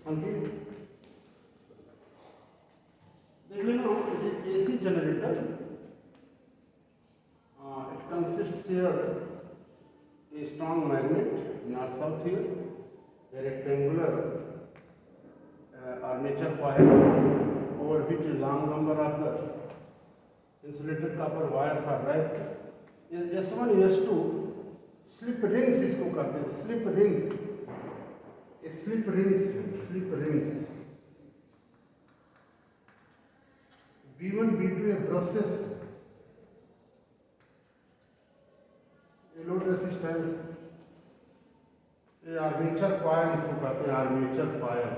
Okay. Then you know it is AC generator. It consists here a strong magnet north south here, a rectangular armature coil over which a long number of the insulated copper wires are wrapped. S1 S2 slip rings इसको कहते हैं, slip rings. ये slip rings. B1 B2 a brushes. ये load resistance, ये armature coil इसको कहते हैं, armature coil.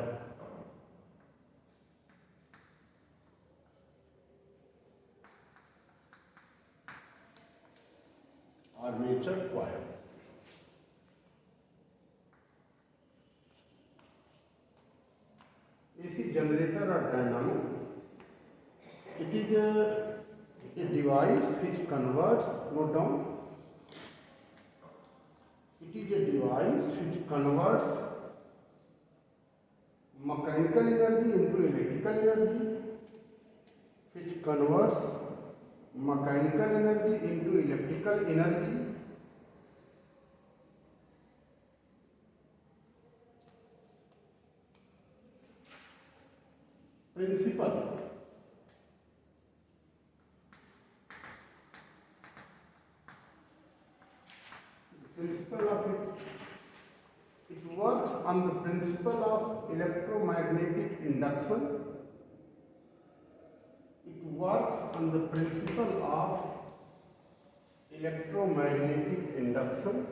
Armature coil. AC generator or dynamo. It is a device which converts, note down, it is a device which converts mechanical energy into electrical energy, which converts mechanical energy into electrical energy, principle. Principle of it works on the principle of electromagnetic induction. It works on the principle of electromagnetic induction.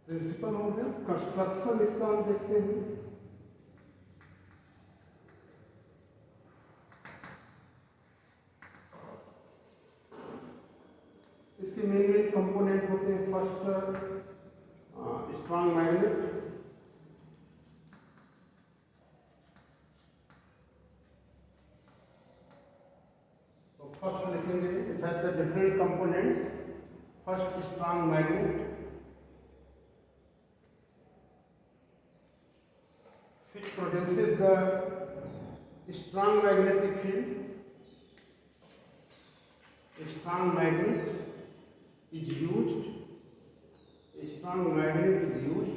Principle हो गया. Construction इसका हम देखते हैं. इसके main component होते हैं. First strong magnet. तो फर्स्ट लिखेंगे it has the different components. First strong magnet which produces the strong magnetic field. A strong magnet is used. A strong magnet is used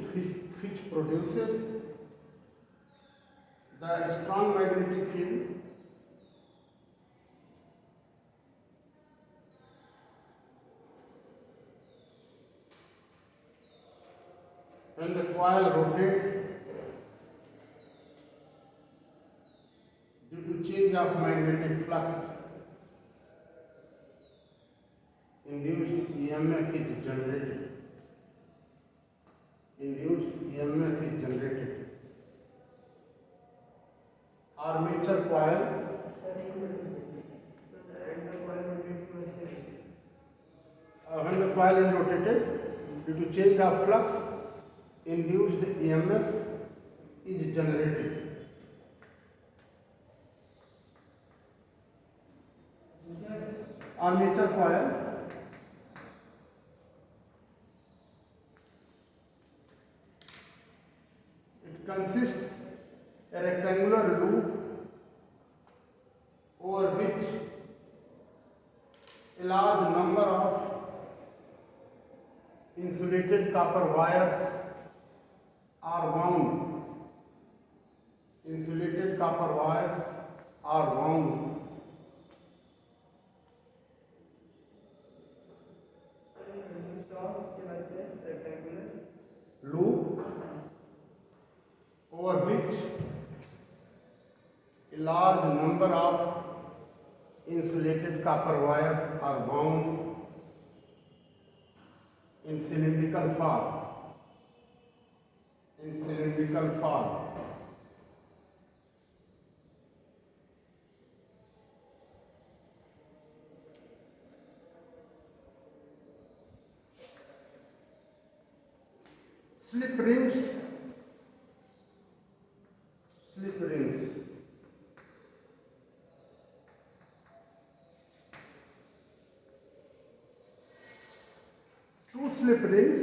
which produces the strong magnetic field. When the coil rotates due to change of magnetic flux, induced EMF is generated. Induced EMF is generated. Armature coil. When the coil is rotated due to change of flux, induced EMF is generated. Armature coil it consists a rectangular loop over which a large number of insulated copper wires are wound. Insulated copper wires are wound. Loop over which a large number of insulated copper wires are wound in cylindrical form. In cylindrical form. Slip rings. Slip rings. slip rings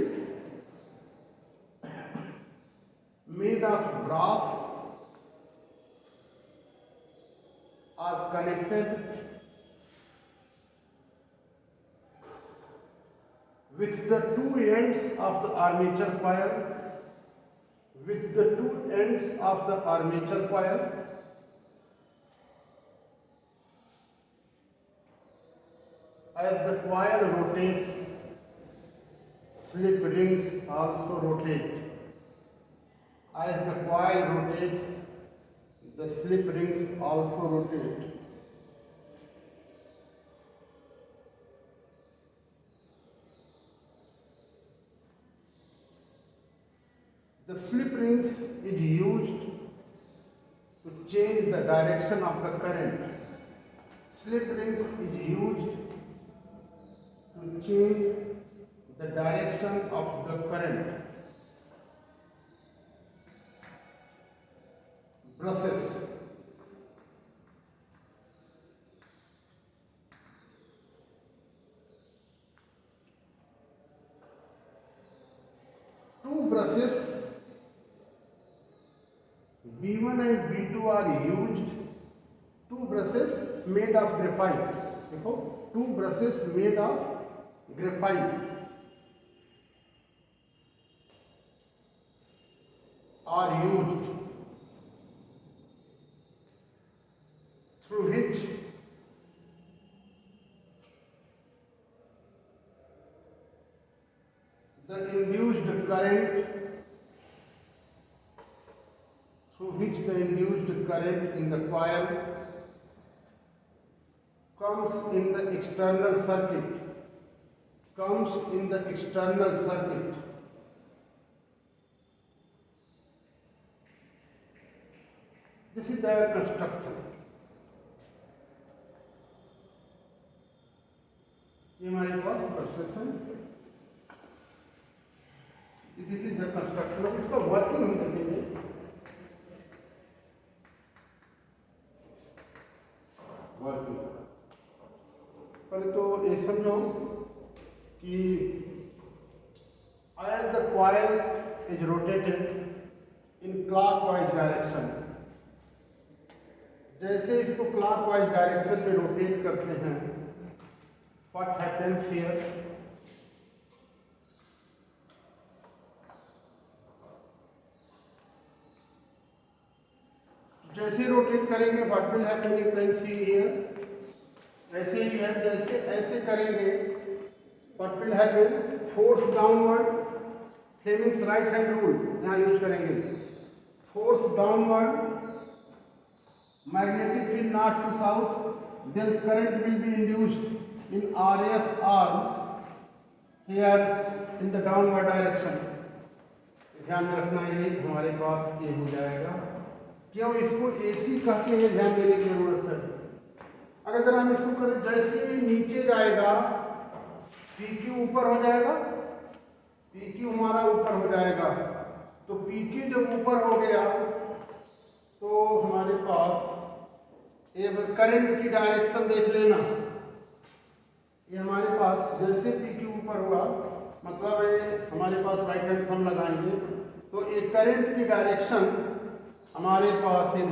made of brass are connected with the two ends of the armature coil, as the coil rotates, slip rings also rotate. As the coil rotates, the slip rings also rotate. The slip rings is used to change the direction of the current. Slip rings is used to change the direction of the current. Brushes. Two brushes B1 and B2 are used. Two brushes made of graphite. देखो, two brushes made of graphite are used, through which the induced current in the coil comes in the external circuit. This is their construction. ये हमारे पास process है. This is the construction. अब इसका working हम देखेंगे. पहले तो ये समझो कि as the coil is rotated in clockwise direction, जैसे इसको clockwise direction में रोटेट करते हैं, what happens here? जैसे रोटेट करेंगे what will happen? You can see here. ऐसे ही है, जैसे ऐसे करेंगे what will happen? Force downward. Fleming's right hand rule यहाँ यूज करेंगे. Force downward. Magnetic field north to south. Then current will be induced in RS arm here in the downward direction. ध्यान में रखना, ये हमारे पास ये हो जाएगा. क्यों इसको AC कहते हैं, ध्यान देने की जरूरत है. अगर हम इसको करें, जैसे ही नीचे जाएगा PQ ऊपर हो जाएगा, PQ हमारा ऊपर हो जाएगा. तो PQ जब ऊपर हो गया तो हमारे पास ये करंट की डायरेक्शन देख लेना. ये हमारे पास जैसे PQ ऊपर हुआ, मतलब ये हमारे पास राइट हैंड थंब लगाएंगे तो ये करंट की डायरेक्शन हमारे पास ये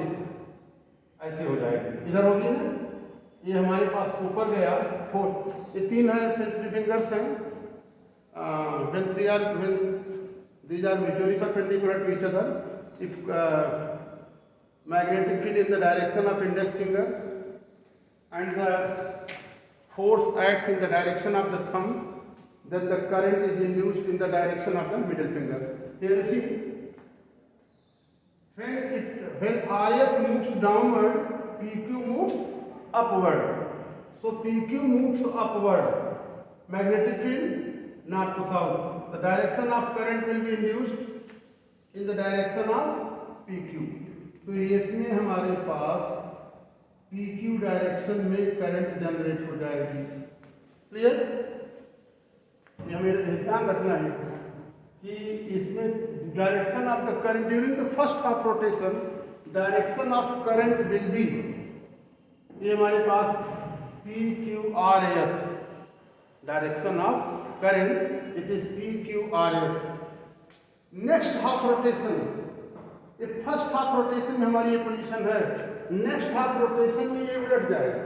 ऐसे हो जाएगी. इधर होगी ना, ये हमारे पास ऊपर गया. फोर, ये तीन है, थ्री फिंगर्स हैं. when these are mutually perpendicular to each other, if magnetic field in the direction of index finger and the force acts in the direction of the thumb, then the current is induced in the direction of the middle finger. Here you see, when RS moves downward, PQ moves upward. So PQ moves upward. Magnetic field north to south. The direction of current will be induced in the direction of PQ. तो इसमें हमारे पास PQ direction में current generate हो जाएगी. Clear? ये हमें ध्यान रखना है कि इसमें direction of the current during the first half rotation, direction of current will B, ये हमारे पास PQRS. Direction of current, it is P Q R S. Next half rotation, ये फर्स्ट हाफ रोटेशन में हमारी ये पोजीशन है, next half rotation में ये उलट जाएगा।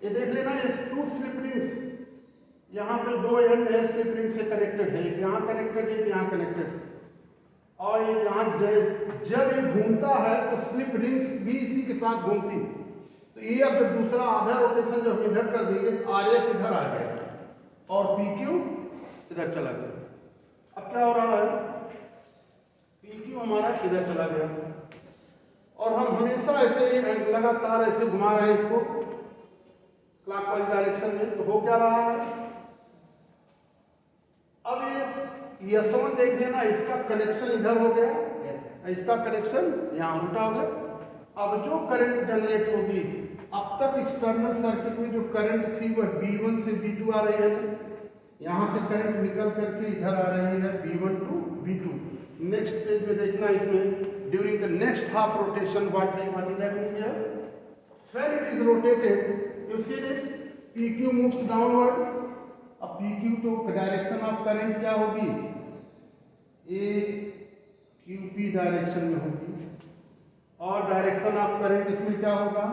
ये देख लेना, ये टू स्लिप रिंग्स, यहाँ पे दो एंड है स्लिप रिंग से कनेक्टेड है, एक यहाँ कनेक्टेड है, एक यहाँ कनेक्टेड है, और ये यहाँ जब ये घूमता है तो स्लिप रिंग्स भी इसी के साथ घूमती। तो ये अब जब दूसरा आधा रोटेशन जब हम इधर कर देंगे तो आर एस इधर आ जाएगा और पी क्यू इधर चला गया। अब क्या हो रहा है, पी क्यू हमारा इधर चला गया और हम हमेशा ऐसे लगातार ऐसे घुमा रहे हैं इसको क्लॉकवाइज डायरेक्शन में। तो हो क्या रहा है, अब ये S1 देख लेना, इसका कनेक्शन इधर हो गया, इसका कनेक्शन यहाँ उल्टा हो गया। अब जो करंट जनरेट होगी, अब तक एक्सटर्नल सर्किट में जो करंट थी वह B1 से B2 आ रही है, यहाँ से करंट निकल करके इधर आ रही है B1 to B2। Next page में देखना, इसमें during the next half rotation what is happening here, when it is rotated you see this PQ moves downward. अब PQ तो डायरेक्शन ऑफ करंट क्या होगी, AQP डायरेक्शन में होगी, और डायरेक्शन ऑफ करंट इसमें क्या होगा,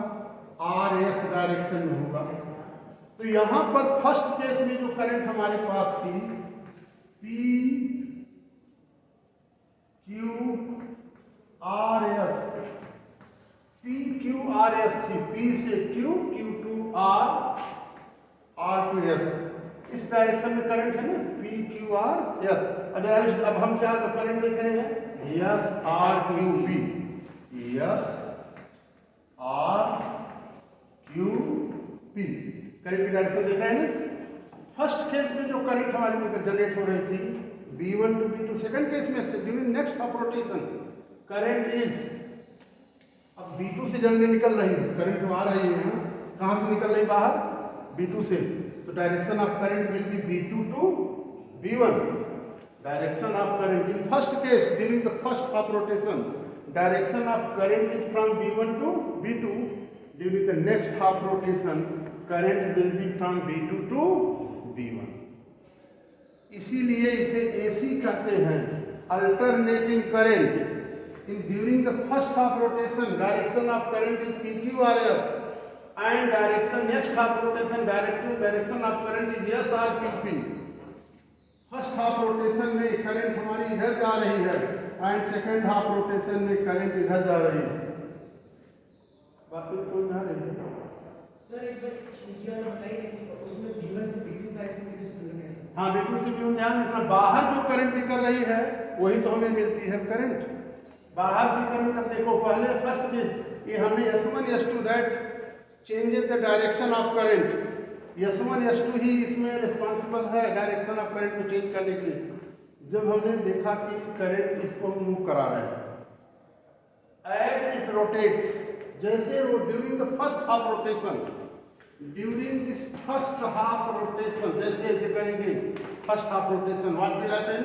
RS डायरेक्शन में होगा। तो यहां पर फर्स्ट केस में जो करंट हमारे पास थी PQRS थी, P से Q, Q to R, R to S, इस डायरेक्शन में करंट है ना, PQRS। अदरवाइज अब हम क्या करंट देख रहे हैं, SRQP, SRQP करंट की डायरेक्शन देख रहे हैं ना। फर्स्ट केस में जो करंट हमारे में जनरेट हो रही थी B1 to B2, second case में during next half rotation current is, अब B2 से जनरेट निकल रही है, करंट आ रही है, कहां से निकल रही, बाहर B2 से, तो direction of current will be B2 to B1। Direction of current in first case during the first half rotation, direction of current is from B1 to B2। During the next half rotation current will be from B2 to B1। इसीलिए इसे AC कहते हैं, alternating current. In during the first half rotation direction of current is PQRS and direction next half rotation direction of current is SRQP। First half rotation में current हमारी इधर जा रही है एंड सेकंड हाफ रोटेशन में current इधर जा रही है। बात तो समझ में आ रही है सर? एक बार बताइए उसमें B1 से B2 का इसमें, हाँ B2 से B1 ध्यान रखना, बाहर जो करंट निकल रही है वही तो हमें मिलती है करंट। बाहर की करंट अब देखो, पहले फर्स्ट केस ये हमने S1 S2 that changes the direction of current, S1 S2 ही इसमें रिस्पॉन्सिबल है डायरेक्शन ऑफ करंट को चेंज करने के लिए। जब हमने देखा कि करंट इसको मूव करा रहे हैं, एज इट रोटेट्स, जैसे वो during the first half rotation, during this first half rotation जैसे ऐसे करेंगे first half rotation, what will happen,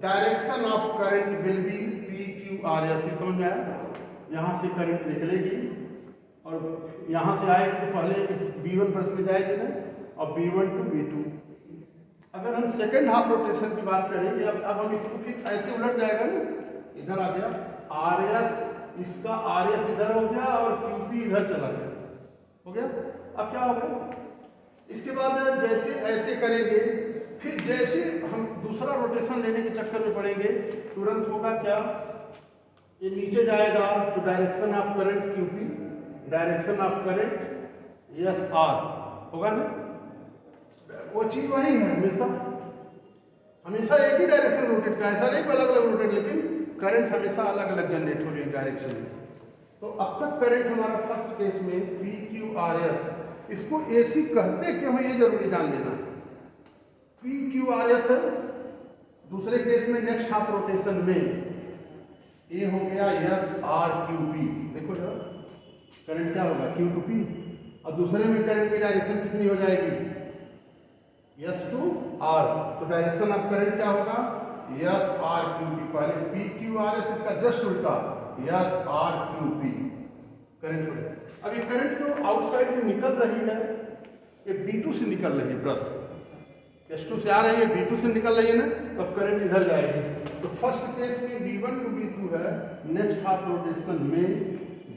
direction of current will B PQRS। समझ में आया? यहाँ से करंट निकलेगी और यहाँ से आएगी तो पहले इस B1 पर में जाएगी ना, और B1 टू B2। अगर हम सेकेंड हाफ रोटेशन की बात करेंगे, अब हम इसको फिर ऐसे उलट जाएगा ना, इधर आ गया RS, इसका RS इधर हो गया और QP इधर चला गया, हो गया। अब क्या होगा, इसके बाद जैसे ऐसे करेंगे, फिर जैसे हम दूसरा रोटेशन लेने के चक्कर में पड़ेंगे, तुरंत होगा क्या, ये नीचे जाएगा तो direction of current QP, direction of current SR होगा ना। वो चीज वही है, हमेशा एक ही डायरेक्शन रोटेट का, ऐसा नहीं अलग अलग रोटेट, लेकिन करंट हमेशा अलग अलग जनरेट हो रही है डायरेक्शन में। तो अब तक करंट हमारा फर्स्ट केस में PQRS, इसको AC कहते क्यों है ये जरूरी जान लेना। PQRS है, दूसरे केस में नेक्स्ट हाफ रोटेशन में ये हो गया SRQP। देखो जरा करंट क्या होगा, Q to P, और दूसरे में करंट की डायरेक्शन कितनी हो जाएगी, S to R। तो डायरेक्शन ऑफ करंट क्या होगा, SRQP। पहले PQRS, इसका जस्ट उल्टा SRQP करंट हो। अब ये करंट जो आउटसाइड में निकल रही है, ये B2 से निकल रही है ब्रश, S2 से आ रही है, B2 से निकल रही है ना, तब करंट इधर जाएगी। तो फर्स्ट केस में B1 टू B2 है, नेक्स्ट हाफ रोटेशन में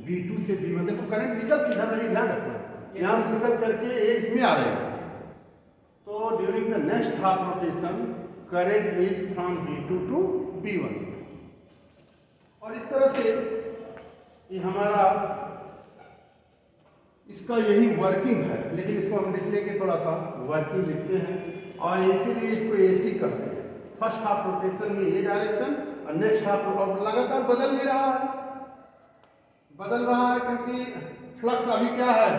B2 से B1। देखो करंट निकल किधर रही, ध्यान रखना, यहाँ से निकल करके ये इसमें आ रहे हैं। तो during the next half rotation current is from B2 to B1। और इस तरह से ये हमारा इसका यही वर्किंग है, लेकिन इसको हम लिख लेंगे, थोड़ा सा वर्किंग लिखते हैं, और इसीलिए इसको AC करते हैं। फर्स्ट हाफ रोटेशन में ये डायरेक्शन और नेक्स्ट हाफ, और लगातार बदल नहीं रहा है, बदल रहा है क्योंकि फ्लक्स अभी क्या है,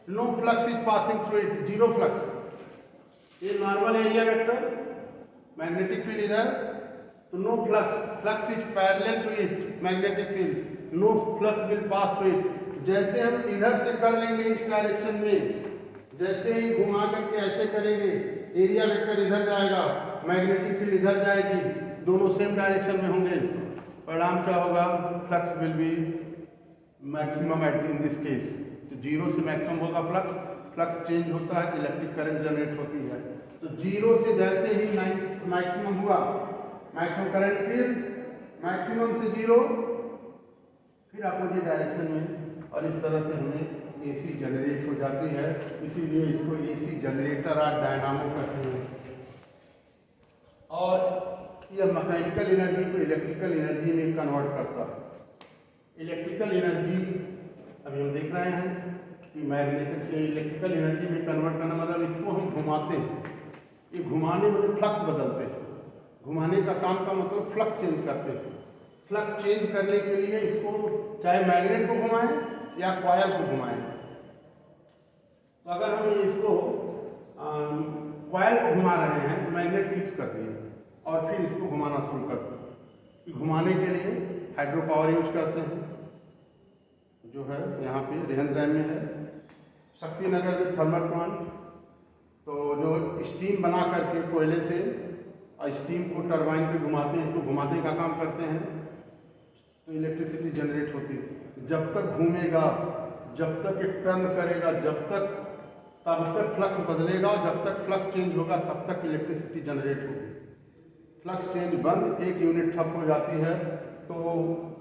no flux is passing through it, zero flux. ये normal area vector, magnetic field इधर, तो no flux, flux is parallel to it, magnetic field, no flux will pass through it. जैसे हम इधर से कर लेंगे इस डायरेक्शन में, जैसे ही घुमा करके ऐसे करेंगे, एरिया वेक्टर इधर जाएगा, मैग्नेटिक फील्ड इधर जाएगी, दोनों सेम डायरेक्शन में होंगे, परिणाम क्या होगा, flux will be maximum at in this case. तो जीरो से मैक्सिमम होगा फ्लक्स, फ्लक्स चेंज होता है, इलेक्ट्रिक करंट जनरेट होती है। तो जीरो से जैसे ही मैक्सिमम हुआ, मैक्सिमम करंट, फिर मैक्सिमम से जीरो, फिर अपोजिट डायरेक्शन में, और इस तरह से हमें AC जनरेट हो जाती है। इसीलिए इसको AC जनरेटर और डायनामो कहते हैं। और यह मैकेनिकल एनर्जी को इलेक्ट्रिकल एनर्जी में कन्वर्ट करता है। इलेक्ट्रिकल एनर्जी अभी हम देख रहे हैं कि मैग्नेटिक इलेक्ट्रिकल एनर्जी में कन्वर्ट करना मतलब इसको हम घुमाते हैं, ये घुमाने में फ्लक्स बदलते हैं, घुमाने का काम का मतलब फ्लक्स चेंज करते हैं। फ्लक्स चेंज करने के लिए इसको चाहे मैग्नेट को घुमाएं या कॉयल को घुमाएं। तो अगर हम इसको कॉयल को घुमा रहे हैं तो मैग्नेट फिक्स कर दिए और फिर इसको घुमाना शुरू करते हैं। घुमाने के लिए हाइड्रो पावर यूज करते हैं, जो है यहाँ पे रेहन डैम में है, शक्तिनगर में थर्मल प्लांट, तो जो स्टीम बना करके कोयले से स्टीम को टरबाइन पे घुमाते हैं, इसको घुमाने का काम करते हैं, तो इलेक्ट्रिसिटी जनरेट होती है। जब तक घूमेगा, जब तक ये टर्न करेगा, तब तक फ्लक्स बदलेगा, जब तक फ्लक्स चेंज होगा तब तक इलेक्ट्रिसिटी जनरेट होगी। फ्लक्स चेंज बंद, एक यूनिट ठप हो जाती है तो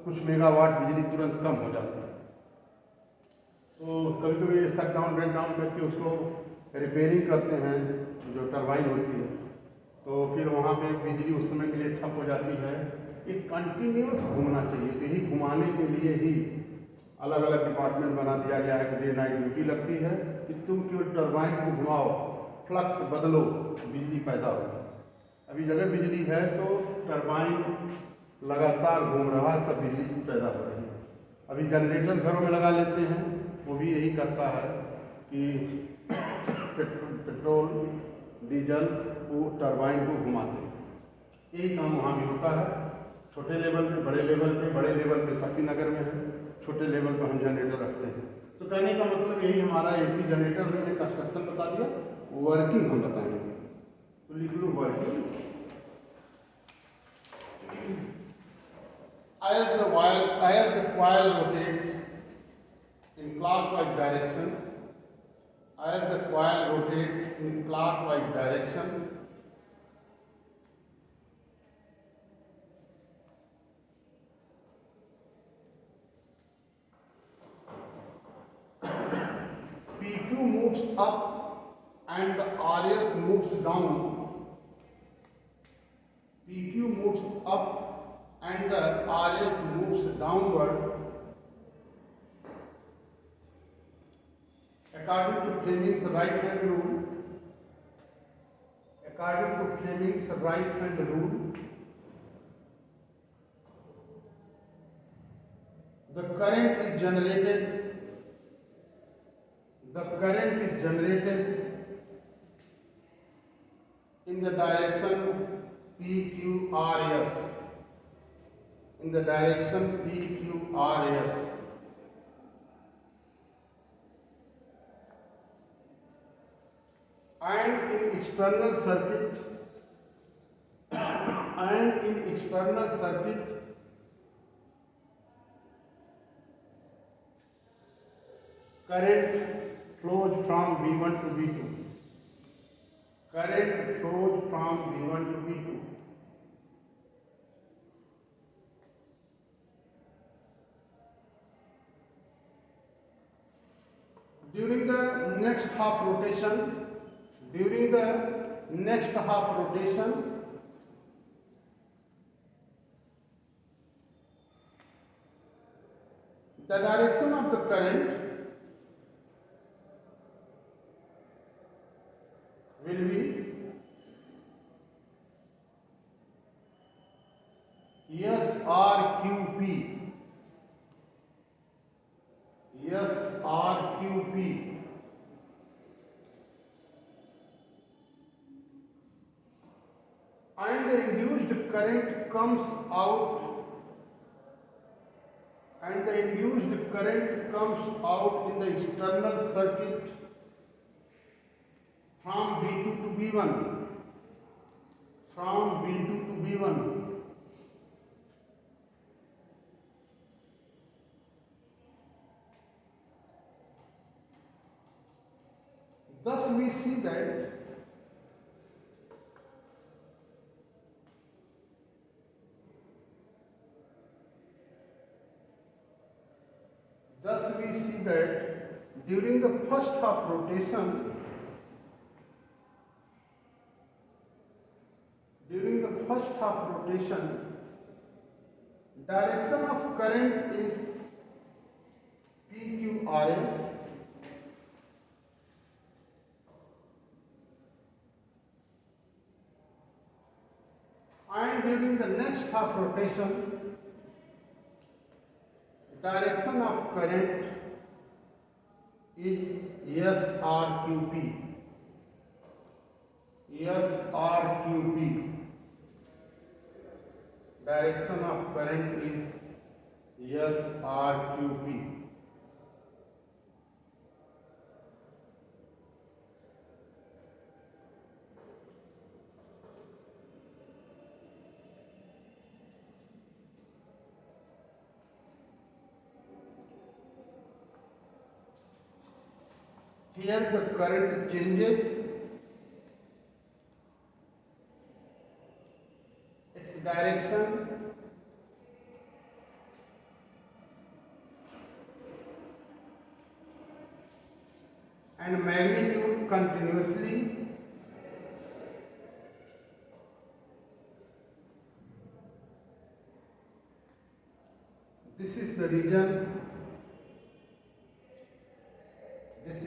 कुछ मेगावाट बिजली तुरंत कम हो जाती है। तो कभी कभी शट डाउन ब्रेक डाउन करके उसको रिपेयरिंग करते हैं, जो टरबाइन होती है, तो फिर वहाँ पे बिजली उस समय के लिए ठप हो जाती है। एक कंटिन्यूस घूमना चाहिए, तो यही घुमाने के लिए ही अलग अलग डिपार्टमेंट बना दिया गया है कि डे नाइट ड्यूटी लगती है कि तुम क्यों टरबाइन को घुमाओ, फ्लक्स बदलो, बिजली पैदा हो। अभी जगह बिजली है तो टरबाइन लगातार घूम रहा है, तब बिजली पैदा हो रही है। अभी जनरेटर घरों में लगा लेते हैं, वो भी यही करता है कि पेट्रोल डीजल वो टरबाइन को घुमाते हैं। यही काम वहाँ भी होता है, छोटे लेवल पे, बड़े लेवल पे शक्तिनगर में है, छोटे लेवल पे हम जनरेटर रखते हैं। तो कहने का मतलब यही हमारा AC जनरेटर हमने कंस्ट्रक्शन बता दिया, वर्किंग हम बताएंगे। तो लिख लो working. As the coil rotates in clockwise direction, as the coil rotates in clockwise direction, PQ moves up and the RS moves down. PQ moves up and the RS moves downward according to Fleming's right hand rule. According to Fleming's right hand rule, the current is generated in the direction PQRS, in the direction PQRS. And in external circuit, current flows from V1 to V2. current flows from V1 to V2. During the next half rotation, the direction of the current will be SRQP. And the induced current comes out in the external circuit from V2 to V1. Thus we see that during the first half rotation, direction of current is PQRS, and during the next half rotation, direction of current is SRQP. Direction of current is SRQP. Here the current changes its direction and magnitude continuously. This is the region. This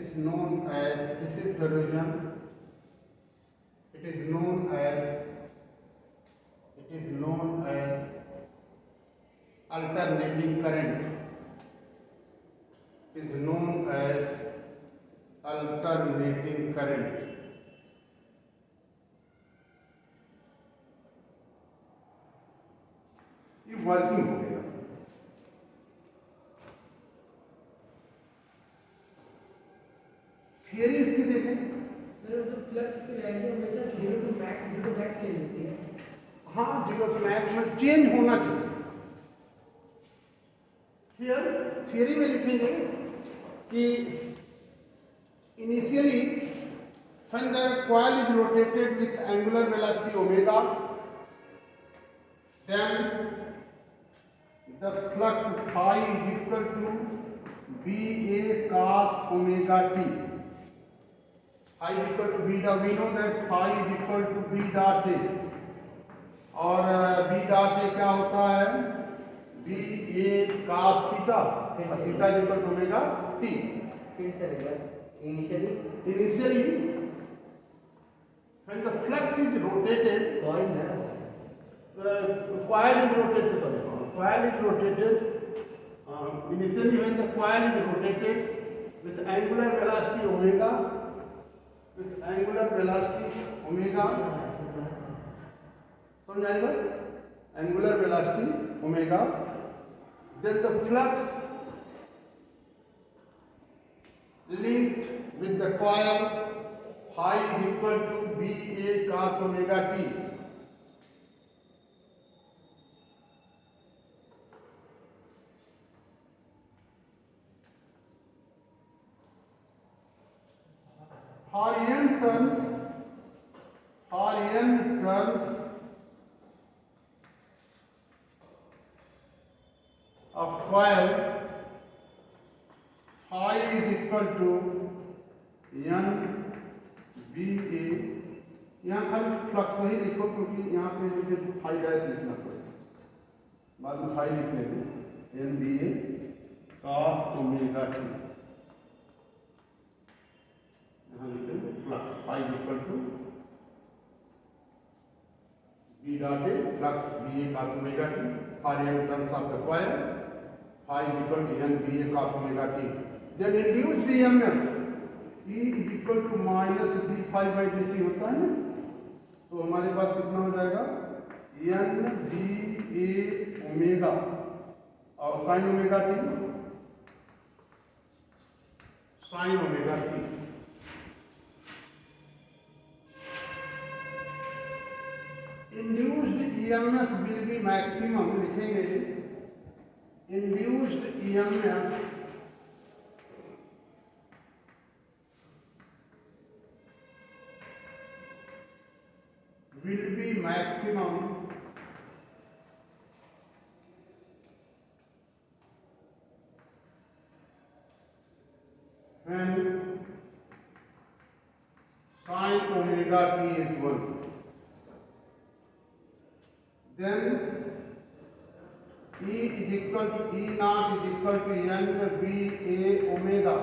is the region. It is known as alternating current. ये working हो गया. Theory इसकी देखें. Sir जो flux की value हमेशा 0 to max change होती है. हाँ, 0 से मैक्स में चेंज होना चाहिए. हियर थियरी में लिखेंगे कि initially when the coil is rotated with angular velocity omega, then the flux phi is equal to BA cos omega t. Phi is equal to B dot. We know that phi is equal to B dot A. और B dot A क्या होता है? B A cos theta. और theta is equal to omega t. फिर sir Initially, when the flux is rotated, coil is rotated. Initially, when the coil is rotated with angular velocity omega, समझ आएगा? Angular velocity omega, then the flux linked with the coil phi is equal to BA cos omega t. For n turns n turns of coil, phi is equal to n b a. यहाँ खाली flux नहीं लिखो क्योंकि यहाँ पे मुझे phi dash लिखना पड़ेगा, बाद में फाई लिख लेंगे, N B A cos omega T. यहाँ लिखेंगे flux phi equal to B dot A flux B A cos omega T for n turns of the coil, phi equal to N B A cos omega T. Then induced EMF E is equal to minus D phi by D T होता है ना, तो हमारे पास कितना हो जाएगा N B A omega और sine omega T, sign omega t. Induced EMF will be maximum, लिखेंगे induced EMF will be maximum when sin omega t is 1. Then E is equal to E naught is equal to n b a omega